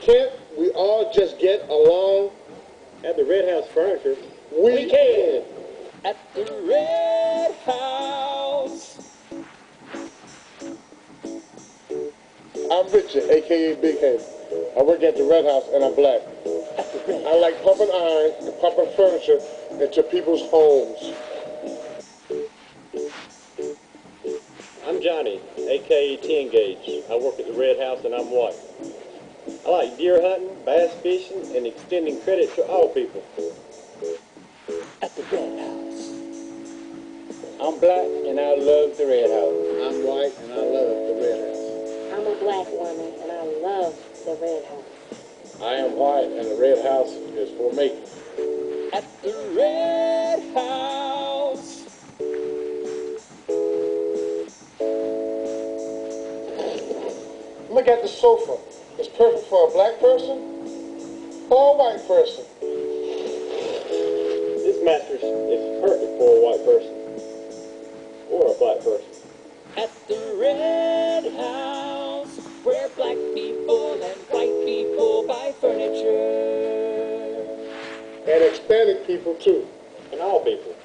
Can't we all just get along? At the Red House Furniture, We can. At the Red House. I'm Richard, a.k.a. Big Head. I work at the Red House and I'm black. I like pumping iron and pumping furniture into people's homes. I'm Johnny, a.k.a. 10 Gauge. I work at the Red House and I'm white. I like deer hunting, bass fishing, and extending credit to all people. At the Red House. I'm black and I love the Red House. I'm white and I love the Red House. I'm a black woman and I love the Red House. I am white and the Red House is for me. At the Red House. Look at the sofa. It's perfect for a black person or a white person. This mattress is perfect for a white person or a black person. At the Red House, where black people and white people buy furniture. And Hispanic people too. And all people.